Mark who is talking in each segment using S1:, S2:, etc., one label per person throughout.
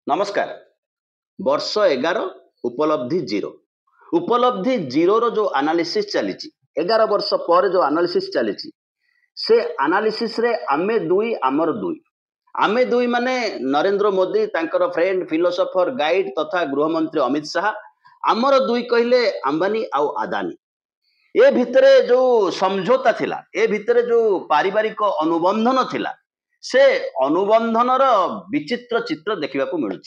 S1: नमस्कार। वर्ष 11 उपलब्धि 0 उपलब्धि 0 रो जो एनालिसिस चली 11 वर्ष पर जो एनालिसिस चली से एनालिसिस रे आमे दुई आमर दुई आमे दुई माने नरेंद्र मोदी तांकर फ्रेंड फिलोसोफर गाइड तथा गृहमंत्री अमित शाह आमर दुई कहले अंबानी आउ आदानी ए भितरे जो समझौता थिला ए भितरे जो पारिवारिक अनुबंधन थिला से अनुबंधन विचित्र चित्र देखा मिलूँ।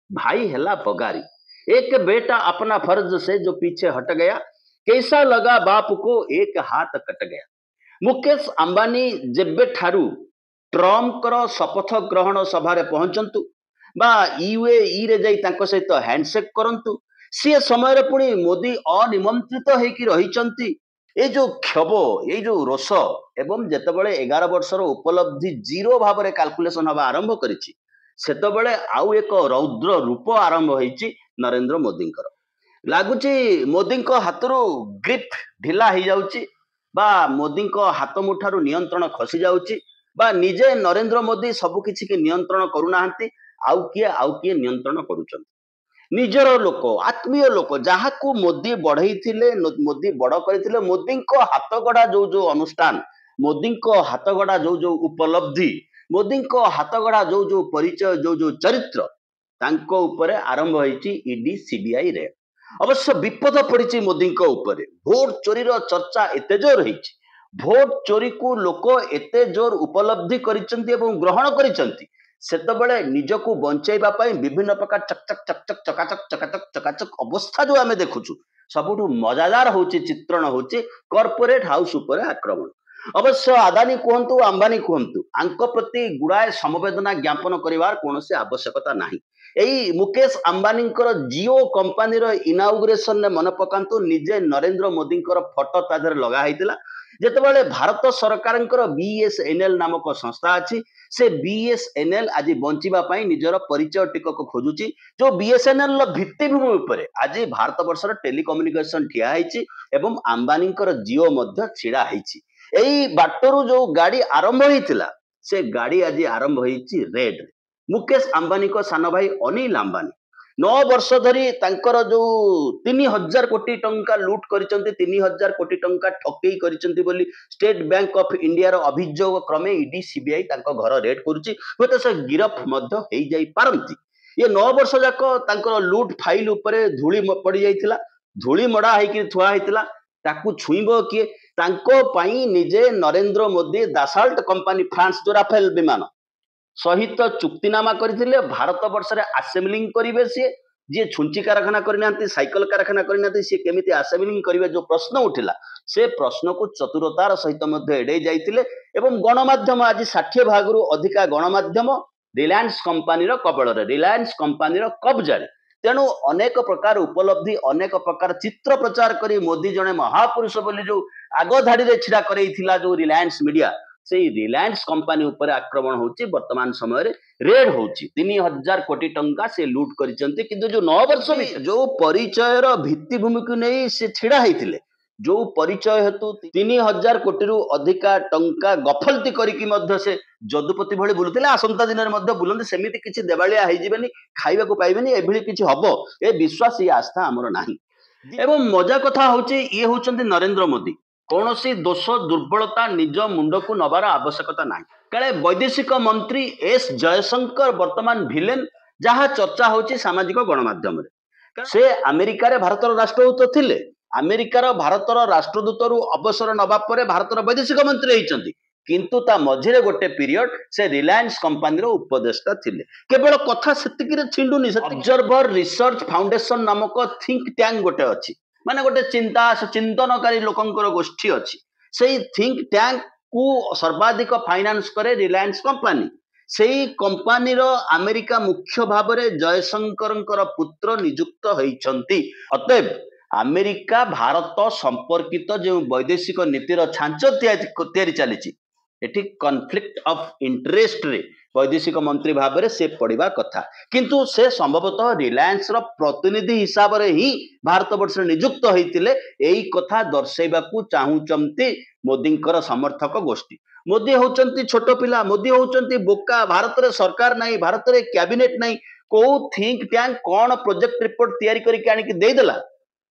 S1: भाई हेला बगारी एक बेटा अपना फर्ज से जो पीछे हट गया कैसा लगा बाप को एक हाथ कट गया। मुकेश अंबानी जेबे ठारू ट्रम्प शपथ ग्रहण सभारे पहुंचंतु बा यूएई रे जाई तांको सहित हैंडशेक करंतु सी समय पुणी मोदी अनिमंत्रित होइकी रहिचंती। ये जो क्षोभ ये जो रोष एवं जेतेबेले 11 वर्षर उपलब्धि 0 भाव में कैलकुलेशन हवा आरंभ करिछि सेतेबेले आउ एक रौद्र रूप आरंभ होइछि नरेंद्र मोदींकर। लागुछि मोदींको हातरू ग्रिप ढिला हो जाउछि बा मोदींको हाथ मुठारू नियंत्रण खसी जाउछि बा निजे नरेंद्र मोदी सबु किछि के नियंत्रण करूनाहांती आउ किए नियंत्रण करूछन। निजर लोक आत्मीय लोक जहाँ को मोदी बढ़ई मोदी बड़ करते मोदी हाथ गढ़ा जो जो अनुष्ठान मोदी हाथ गढ़ा जो जो उपलब्धि मोदी हाथ गढ़ा जो जो परिचय जो जो चरित्र तांको उपरे आरंभ होइछि ईडी सीबीआई रे। अवश्य विपद पड़ी मोदी उपरे भोट चोरीर चर्चा एते जोर होइछि। भोट चोरी को लोक एते जोर उपलब्धि करिसंती एवं ग्रहण करिसंती सेतबेले निजको बंचाइबा पई विभिन्न प्रकार चकाचक अवस्था जो आमे देखुछु सबुठु मजादार होची चित्रण होची कॉर्पोरेट हाउस उपरे आक्रमण। अवश्य अदानी कहंतु अंबानी कहंतु आंक प्रति गुड़ाए समवेदना ज्ञापन करिवार कोनोसी आवश्यकता नाही। एई मुकेश अंबानी जियो कंपनी रो इनाउग्रेशन ने मन पकांतु निजे नरेंद्र मोदी फोटो तादर लगा हैतिला जेतेबेले भारत सरकार बीएसएनएल नामक संस्था अछि से बीएसएनएल आज बंचिबा पई निजर परिचय टिकक खोजुची जो बीएसएनएल भित्तिभूमि उपरे आज भारत वर्षर टेलीकम्युनिकेशन ठिया हैछि एवं अंबानी जियो मध्य छिड़ा हैछि। एई बाटरू जो गाड़ी आरंभ होइतिला से गाड़ी आज आरंभ होइछि रेड। मुकेश अंबानी को सान भाई अनिल अंबानी 9 वर्ष धरी तांकर जो 3000 कोटी टंका लूट करिसंती 3000 कोटी टंका ठकेई करिसंती बोली स्टेट बैंक ऑफ इंडिया रो अभियोग क्रमे ईडी सीबीआई तांको घर रेड करूची होते से गिरफ मध्य हेई जाई पारंती। ये 9 वर्ष जाक तांकर लूट फाइल उपरे धूली पड़ी जाइतिला धूली मडा हेकी थुआ हेतिला ताकू छुईबो किए तांको पई निजे नरेंद्र मोदी दासाल्ट कंपनी फ्रांस जो राफेल विमान सहित चुक्तिनामा करथिले भारत वर्ष रे असेंबलिंग करिवे जी छुंची कारखाना करना साइकिल कारखाना करना सी केमिति असेंबलिंग करिवे जो प्रश्न उठिला से प्रश्न को चतुरतार सहित मध्य एडे जाइतिले एवं गणमाध्यम आज 60 भागरु अधिका गणमाध्यम रिलायंस कंपनी कबल रिलायंस कंपनी कब्जा तेणु अनेक प्रकार उपलब्धि अनेक प्रकार चित्र प्रचार करी मोदी जने महापुरुष बोली जो आग धाड़ी छिड़ा करैथिला जो रिलायंस मीडिया से रिलायंस कंपनी ऊपर आक्रमण होची वर्तमान समय रे रेड होची 3000 कोटी टंका से लूट करिसंती किंतु जो 9 वर्ष जो परिचय रो भित्तिभूमि को नहीं से छिड़ा हैतिले जो परिचय हेतु 3000 कोटी रु अधिका टंका गफलती करिकी मध्य से जदुपति भଳି बुलुथिले आसंता दिन रे मध्य बुलंती सेमिति किछि देवालिया हेइ जिबेनी खाइबा को पाइबेनी एभଳି किछि हबो ए विश्वास ये आस्था हमर नाही। एवं मजा कथा होची ये होचंती नरेंद्र मोदी कौन सी दोष दुर्बलता निज मुंड को नबार आवश्यकता ना काले वैदेशिक मंत्री एस जयशंकर वर्तमान भिलेन जहाँ चर्चा होची सामाजिक गणमाध्यम से अमेरिका रे भारतर राष्ट्रदूत थिले अमेरिकार भारतर राष्ट्रदूत रु अवसर नबा परे भारतर वैदेशिक मंत्री होइचंती किंतु ता मझिरे गोटे पीरियड से रिलायंस कंपनी रो उपदेष्टा थिले केवल कथा सेतिकी रे छिंडुनी ऑब्जर्वर रिसर्च फाउंडेशन नामक थिंक टैंक गोटे अछि माने गोटे चिंतनकारी लोकंकर गोष्ठी अच्छी से थिंक टैंक को सर्वाधिक फाइनान्स करे रिलायंस कंपनी से कंपनी रो अमेरिका मुख्य भाव में जयशंकर पुत्र नियुक्त होइछंती। अतएव अमेरिका भारत संपर्कित जो वैदेशिक नीतिर छांच तैयारी चली एठी कॉन्फ्लिक्ट ऑफ इंटरेस्ट रे वैदेशिक मंत्री भाव में से पड़वा कथा किंतु से संभवतः रिलायंस रो प्रतिनिधि हिसाब रे ही भारत वर्ष नियुक्त होइतिले एई कथा दर्शाइबाकू चाहूचंती मोदींकर समर्थक गोष्ठी। मोदी होचंती छोट पिला मोदी होचंती बोका भारत रे सरकार नाही भारत रे कैबिनेट नाही को थिंक टैंक कौन प्रोजेक्ट रिपोर्ट तैयारी करके आनिक देदेला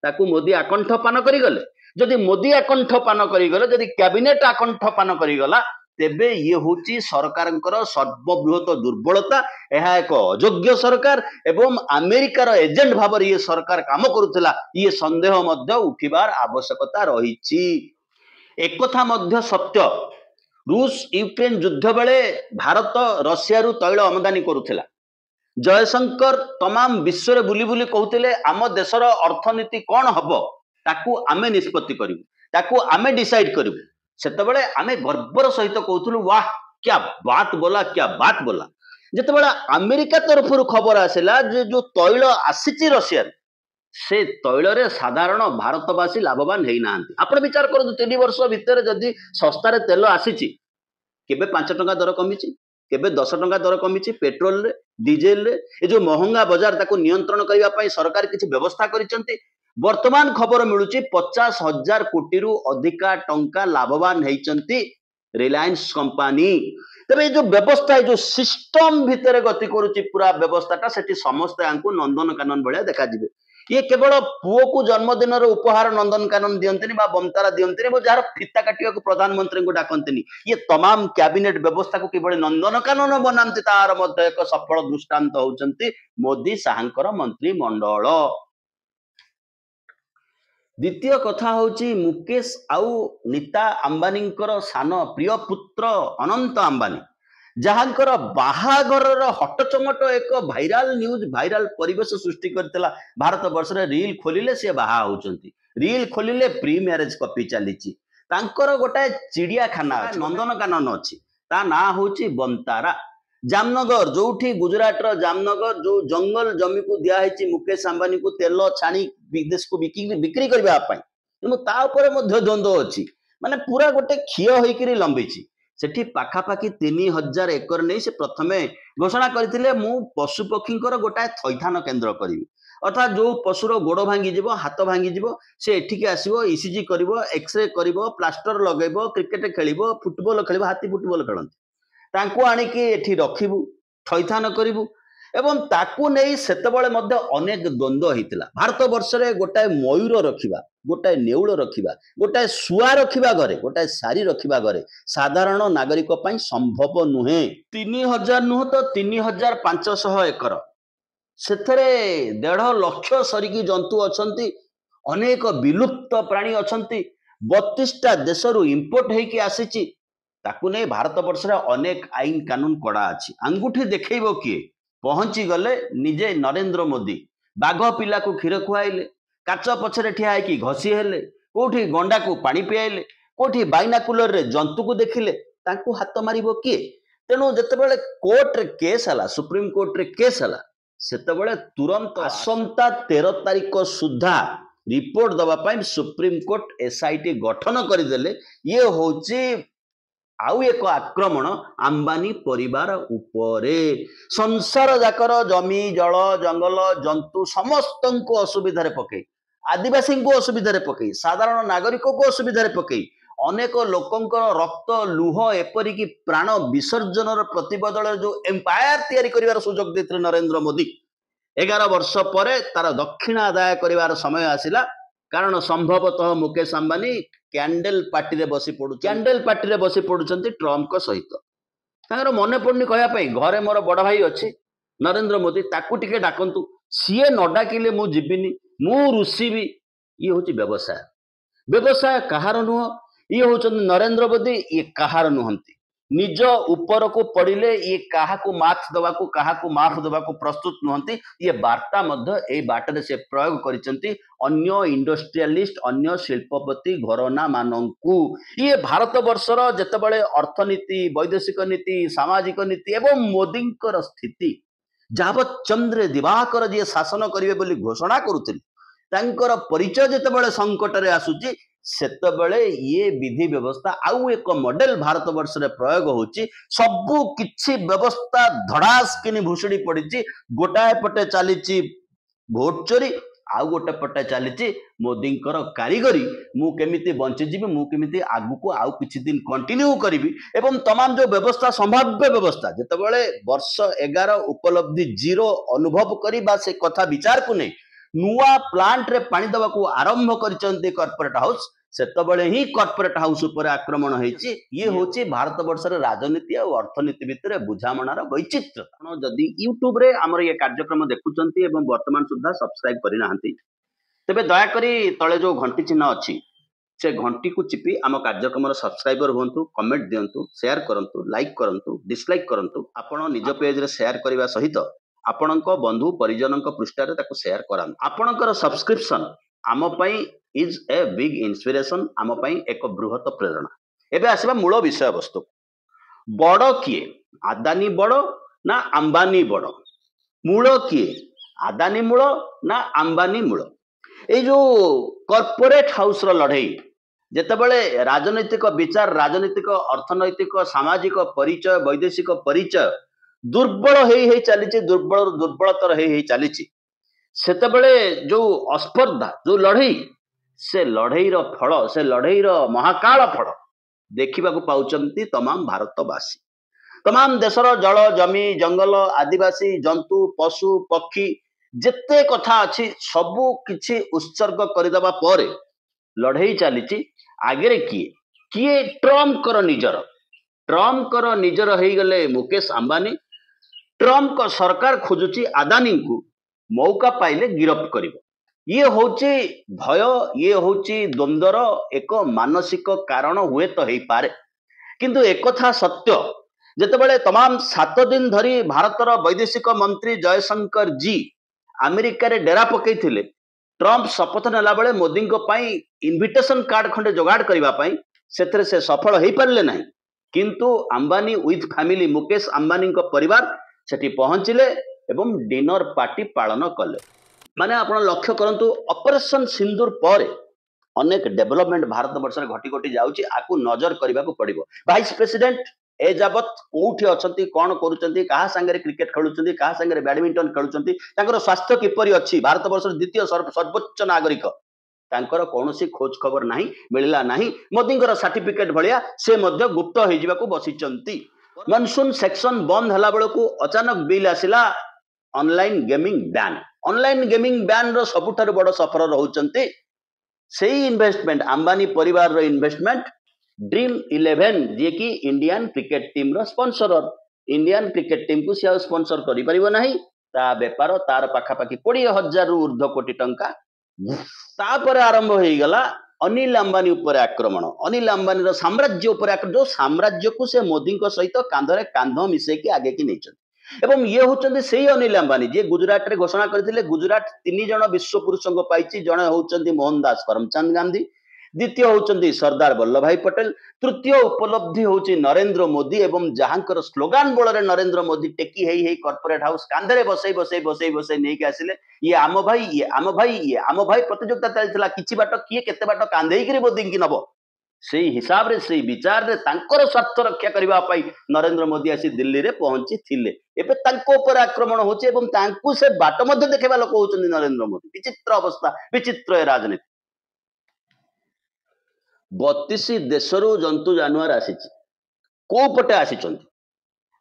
S1: ताकू मोदी आकंठ पान करिगले जदि मोदी आकंठ पान करिगले जदि कैबिनेट आकंठ पान करिगला तेबे ये होची सरकारंकर सर्वबृहत दुर्बलता यह एक अयोग्य सरकार एवं अमेरिकार एजेंट भाव ये सरकार काम करुला ये संदेह मध्य उठिबार आवश्यकता रही। एक कथा मध्य सत्य रूस यूक्रेन युद्ध बेले भारत रशिया तैल आमदानी करुला जयशंकर तमाम विश्व बुली बुली कहते आम देशर अर्थनीति कौन हम ताकू आमे निष्पत्ति करूँ ताकू आमे डिसाइड करूँ सेतबेले आमे गर्वर सहित कहूलु वाह क्या बात बोला जितेबाला अमेरिका तरफ खबर आसला जो तैल आसी रशिया से तैल रे साधारण भारतवासी लाभवान होना आपण विचार करूँ 3 वर्ष भितर जदि सस्तार तेल आसी केबे 5 टंका दर कमी केबे 10 टंका दर कमी पेट्रोल रे डीजेल रे ये जो महंगा बाजार ताको नियंत्रण करने सरकार किसी व्यवस्था करिसेंती। वर्तमान खबर मिलूँ 50,000 कोटी रु अधिका टंका लाभवान होती रिलायंस कंपनी। तेरे जो व्यवस्था जो सिस्टम भितर गति करुच्ची पूरा व्यवस्थाटा से समस्त आपको नंदनकानन भाया देखा ये केवल पुओ को जन्मदिन उपहार नंदनकानन दियंतनी बमतारा दियंतनी जार फिता काटिया को प्रधानमंत्री को डाकंतनी ये तमाम कैबिनेट व्यवस्था को किभली नंदनकानन बनाते तार एक सफल दृष्टांत होउचंती मोदी शाहंकर मंत्रिमंडल। द्वितीय कथा होची मुकेश आउ नीता अंबानी सान प्रिय पुत्र अनंत अंबानी जहांकर बाहाघर हटचमट एक भाइराल न्यूज भाइराल परिवेश सृष्टि करथिला भारत वर्ष रे रील खोलिले से बाहा होचंती रील खोलिले प्री मैरिज कॉपी चली तांकर गोटाए चिड़ियाखाना नंदनकानन अच्छी ता ना होची बंतारा जामनगर जोठी गुजरात रो जामनगर जो जंगल जमी को दिया मुकेश अंबानी को तेल छाणी विदेश को बिक्री करबा पई तेणु ता ऊपर मध्य द्वंद्व अच्छी माने पूरा गोटे क्षीय होइकरी लंबीची सेठी पाखापाखि 3000 एकर नहीं से प्रथमे घोषणा करथिले मु पशुपक्षींकर गोटाए थैथान केन्द्र करी अर्थात जो पशुर गोड़ भांगी जीव हाथ भांगी जीव से एठिके आसीबो ईसीजी करिवो एक्सरे करिवो प्लास्टर लगेबो क्रिकेट खेलिबो फुटबॉल खेलिबो हाथी फुटबॉल खेलंती तांको आनिकी एठी रखिबु थैथान करिबु एवं ताकू नहीं सेतबळे मध्य अनेक द्वंद्व होइतिला भारत वर्ष रे गोटाए मयूर रखिबा गोटाए नेउल रखिबा गोटाए सुआ रखिबा घरे गोटाए सारी रखिबा घरे साधारण नागरिक पई संभव नुहे 3000 नुह तो 3500 एकर सेथरे 1.5 लाख सरिकी जंतु अछंती अनेक विलुप्त प्राणी अछंती 32टा देशरू इंपोर्ट हेकी आसीची ताकू नहीं भारत वर्ष रे अनेक आईन कानून कड़ा अछि अंगूठी देखैबो किए पहुंची गले निजे नरेंद्र मोदी बाघ पिला को क्षीर खुआइले काच पछरे ठिया है घसी हेले कोठी गंडा को पानी पियाइले कोठी बाइनाकुलर रे जंतु को देखिले तांको हाथ मारिबो किए तेणु जेतेबेले कोर्ट रे केस हला सुप्रीम कोर्ट रे केस हला सेतेबेले तुरंत आसंता 13 तारिख सुधा रिपोर्ट दबा पई सुप्रीम कोर्ट एसआईटी गठन करदेले ये होची आउ एक आक्रमण अंबानी परिवार उपरे संसार जाकर जमी जल जंगल जंतु समस्त को असुविधा पकई आदिवासी को असुविधा पकई साधारण नागरिक को असुविधा पकई अनेक लोकंकर रक्त लुह एपरिक प्राण विसर्जन प्रतिबदल जो एम्पायर तैयारी करिवार सुजोग देथिले नरेंद्र मोदी 11 वर्ष पर तार दक्षिण आदाय करिवार समय आसिला कारण संभवतः मुकेश अंबानी कैंडल पार्टी रे बसी पड़ुचंती ट्रम्प को सहित तांगर मने पड़नी कहया पई घरे मोर बड़ भाई अछि नरेंद्र मोदी ताकू टिके डाकंतु सीए न डाकिले मु जिबिनी मु रुसीबी ये होची व्यवसाय कहार नुह ये होचंती नरेंद्र मोदी ये कहार नुहंती निज ऊपर को पड़िले ये काहा को माथ दवा को काहा को माफ दवा को प्रस्तुत नुहंती ये वार्ता मध्य ए बाटरे से प्रयोग करिसंती अन्य इंडस्ट्रियलिस्ट अन्य शिल्पपति घरना मानंकु ये भारत वर्षर जेतेबेले अर्थनीति वैदेशिक नीति सामाजिक नीति एवं मोदींकर स्थिति जावत चंद्र दिवाकर जी शासन करिवे बोली घोषणा करुथिले तांकर परिचय जेतेबेले संकट रे आसुची सेतेबेले ये विधि व्यवस्था आउ एक मॉडल भारत वर्ष रे प्रयोग होची सबु किछि व्यवस्था धड़ास किनि भूषणी पड़िची गोटाए पटे चलीची भोट चोरी आउ गोटे पटे चली मोदींकर कारीगरी मु केमिति बंचीजी मु केमिति आगु आउ किछि दिन कंटिन्यू करी एवं तमाम जो व्यवस्था संभाव्य व्यवस्था जितेबाला वर्ष 11 उपलब्धि जीरो अनुभव करवा से कथा विचार को नहीं नुआ प्लांट रे पानी दवा को आरंभ करचंती कॉर्पोरेट हाउस सेतबेले ही कॉर्पोरेट हाउस ऊपर आक्रमण होईची ये होची भारत वर्ष रे राजनीति और अर्थनीति भितर बुझामणार वैचित्र आपण जदी यूट्यूब रे हमर ये कार्यक्रम देखुचंती एवं वर्तमान सुद्धा सब्सक्राइब करि नाहंती तेबे दया करी तळे जो घंटी चिन्ह अछि से घंटी को चिपी आम कार्यक्रम सब्सक्राइबर हुंतु कमेंट दियंतु शेयर करंतु लाइक करंतु डिसलाइक करंतु आपण निज पेज रे शेयर करबा सहित आपणक बंधु परिजनक पृष्ठ रे ताको शेयर करन आपणकर सब्सक्रिप्शन आम पई इज ए बिग इंस्पिरेशन आम पई एक बृहत प्रेरणा एबे आसीबा मूल विषय वस्तु बड़ किए आदानी बड़ ना अंबानी बड़ मूल किए आदानी मूल ना अंबानी मूल ए जो कॉर्पोरेट हाउस रो लड़ाई जेतेबेले राजनैतिक विचार राजनैतिक अर्थनैतिक सामाजिक परिचय वैदेशिक परिचय दुर्बल हेई चली दुर्बलतर हेई चली सेतेबेले जो अस्पर्धा जो लड़ाई से लड़ाई फल से लड़ाई महाकाल फल देखा पाउचंती तमाम भारतवासी तमाम देशर जल जमी जंगल आदिवासी जंतु पशु पक्षी जेते कथा अच्छी सबू किछि उत्सर्ग करदेबा परे लड़ाई चली आगे किए किए ट्रम्प कर निजर हो गले मुकेश अंबानी ट्रम्प का सरकार खोजुची आदानी को मौका पाइले गिरफ्त करिवो ये होची भय ये होची द्वंद्वर एक मानसिक कारण हुए तो हो पारे किंतु एक कथा सत्य जेतेबेले तमाम 7 दिन धरी भारतर वैदेशिक मंत्री जयशंकर जी अमेरिका रे डेरा पकईथिले ट्रम्प शपथ नेला बेले मोदी इनविटेशन कार्ड खंडे जोगाड़ करबा पई सेथरे से सफल हो पारे नहीं किंतु अंबानी विथ फैमिली मुकेश अंबानी परिवार सेठी पहुंचले एवं डिनर पार्टी पालन कले माने आपण लक्ष्य करंतु ऑपरेशन सिंदूर पर अनेक डेवलपमेंट भारत वर्ष में घटी घटी जाउची आकु नजर करबा को पड़िबो वाइस प्रेसिडेंट ए जाबत कोठी अछंती कोन करूचंती कहा संगे क्रिकेट खेलुचंती कहा संगे बैडमिंटन खेलुचंती तांकर स्वास्थ्य किपरि अछि भारत वर्ष द्वितीय सर्वोच्च नागरिक तांकर कोनोसी खोज खबर नाही मिलला नाही मोदींकर सर्टिफिकेट भलिया से मध्य गुप्त होई जिबा को बसिचंती मनसून सेक्शन बंद हला बेल को अचानक बिल आसिला ऑनलाइन गेमिंग बैन रो सबुठार बड़ सफर रहउचंती सेही इन्वेस्टमेंट अंबानी परिवार रो इन्वेस्टमेंट ड्रीम 11 जे कि इंडियन क्रिकेट टीम रो स्पॉन्सर इंडियन क्रिकेट टीम को से स्पॉन्सर करि परिबो नाही ता व्यापार तार पाखा पाखी 20,000 रु ऊर्ध्व कोटी टंका तापर आरंभ होई गला अनिल अंबानी उपर आक्रमण अनिल अंबानी रो साम्राज्य उपर जो साम्राज्य को से मोदी को सहित कांधरे कांध मिसे के आगे की नहीं एवं ये होचंदी सेही अनिल अंबानी जे गुजरात रे घोषणा करथिले गुजरात 3 जण विश्व पुरुषंग पाइची जणे होचंदी मोहनदास करमचंद गांधी द्वितीय होचंदी सरदार वल्लभ भाई पटेल तृतीय उपलब्धि होची नरेंद्र मोदी एवं जहांकर स्लोगान बଳରେ नरेंद्र मोदी टेकी हेई कॉर्पोरेट हाउस कांधरे बसई नेकी आसिले ये आम भाई प्रतियोगिता चलथिला किछि बाट किए केते बाट कांधेई करी मोदी की नबो सेही हिसाब रे सेही विचार रे तांकर स्वार्थ रक्षा करबा पई नरेंद्र मोदी आसी दिल्ली रे पहुंची थिले एबे तांको ऊपर आक्रमण होचे एवं तांकु से बाट मध्ये देखेबा लोक होचंदी नरेंद्र मोदी विचित्र अवस्था विचित्र राजनीति 32 देशरू जंतु जानवर आसीची को पटे आसीचंदी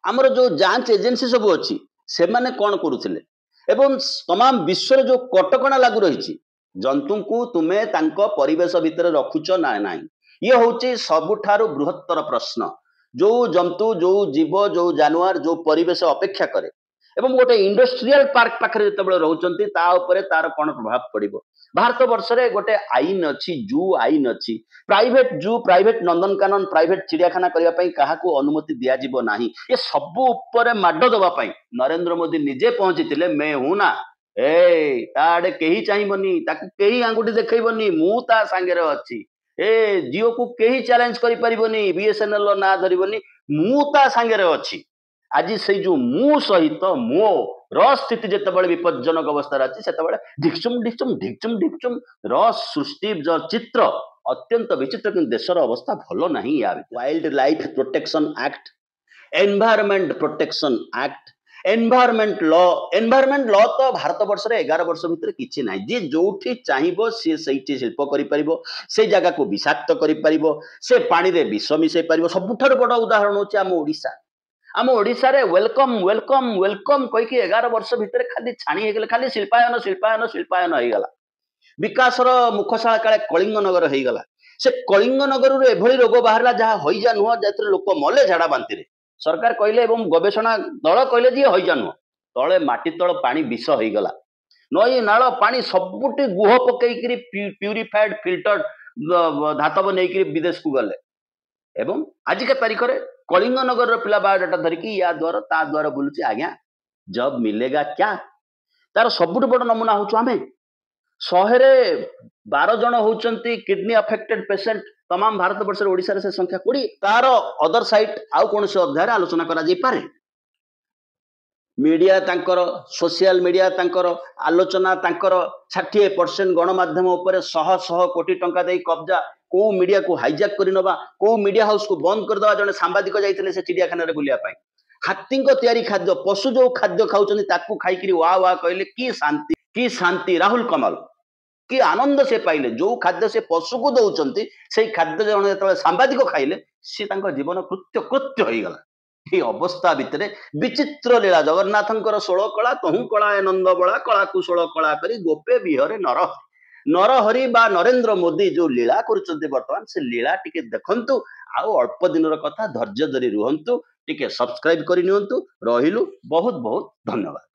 S1: हमर जो जांच एजेंसी सब अछि से माने कोन करूथिले एवं तमाम विश्व जो कटकणा लागू रही जंतु को तुमे तांको परिवेश भितर रखुच ना नाही ये होची सबुठारु बृहत्तर प्रश्न जो जंतु जो जीव जो जानवर जो परिवेश अपेक्षा करे एवं गोटे इंडस्ट्रियल पार्क पाखरे जतबेले रहउचंती ता उपरे तार कोन प्रभाव पड़िबो भारत वर्ष रे गोटे आईन अछि जू आईन अछि प्राइवेट जू प्राइवेट नंदनकानन प्राइवेट चिड़ियाखाना करबा पई काहाको अनुमति दिया जिवो नाही ये सब ऊपर माड दबा पई नरेंद्र मोदी निजे पहुंचीतिले मैं हूं ना ए ताडे केही चाहिबनी ताकू केही आंगुठी देखैबनी मु ता संगे रे अछि ए जियो को केही चैलेंज करि परिबनी बीएसएनएल ना धरिबनी मु ता संगे रे अछि आज से जो मु सहित मो स्थिति जितेबाला विपज्जनक अवस्था अच्छी से ढिक्चुम ढिक्चुम ढिक्चुम ढिक्चुम सृष्टि चित्र अत्यंत विचित्र कि देशर अवस्था भल ना wild life protection act environment protection act environment law तो भारत वर्ष रे 11 वर्ष भितर किछि नाही जे जोठी चाहिबो से सैठी शिल्प करि परिबो से जगह को विषाक्त करि परिबो से पानी रे विष मिसै परिबो सबुठार बड़ उदाहरण होछि आम ओडिसा रे वेलकम वेलकम वेलकम कहि कि 11 वर्ष भितर खाली छाणी हे गेले खाली शिल्पायन शिल्पायन शिल्पायन हे गला विकासर मुखशाला काले कलिंग नगर हे गला से कलिंग नगर रे एभली रोग बाहरला जहा होइजा नुह जेतरे लोक मले झाड़ा बांती रे सरकार कहले एवं गवेषणा दल कहले जे होइजा नुह तले माटी तल पानी विष हो गला नई नाल पानी सबुटी गुह पकईकरी प्यूरिफाइड फिल्टर्ड धातव नहीं विदेश को गले एवं आजिका तारीख में कलिंग नगर पिला बायोडाटा धरिकी या द्वारा ता द्वारा बुलूची आज्ञा जब मिलेगा क्या तार सबुठ बड़ नमूना हूँ आम 112 जन होती किडनी अफेक्टेड पेसेंट तमाम भारत वर्ष ओडिशा से संख्या 20 तार अदर साइट आउ कौन से अध्याय आलोचना करा जाई पारे मीडिया तांकर सोशल मीडिया तांकर आलोचना तांकर 60% गणमाध्यम उपरे 100 कोटी टंका दे कब्जा को मीडिया को हाईजैक कर नवा को मीडिया हाउस को बंद कर दवा जने सांबादिक जाइथिले से चिड़ियाखाना रे बुलिया पाई हाथी तैयारी खाद्य पशु जो खाद्य खाउचनी ताकू खाइकरी वाह वाह कहले की शांति राहुल कमल कि आनंद से पाइले जो खाद्य से पशु को दौरान से खाद्य जन जो सांबादिक खाइले सी जीवन कृत्य कृत्य हो गला ये अवस्था भितर विचित्र लीला जगन्नाथंकर 16 कला तहु कला नंद बला कला कुशल कला करी गोपे बिहरे नरहरि बा नरेंद्र मोदी जो लीला करुचंती वर्तमान से लीला टिके देखंतु आउ अल्प दिन कथा धैर्य धरी रुहंतु टिके सब्सक्राइब करि नियंतु रहिलु बहुत बहुत धन्यवाद।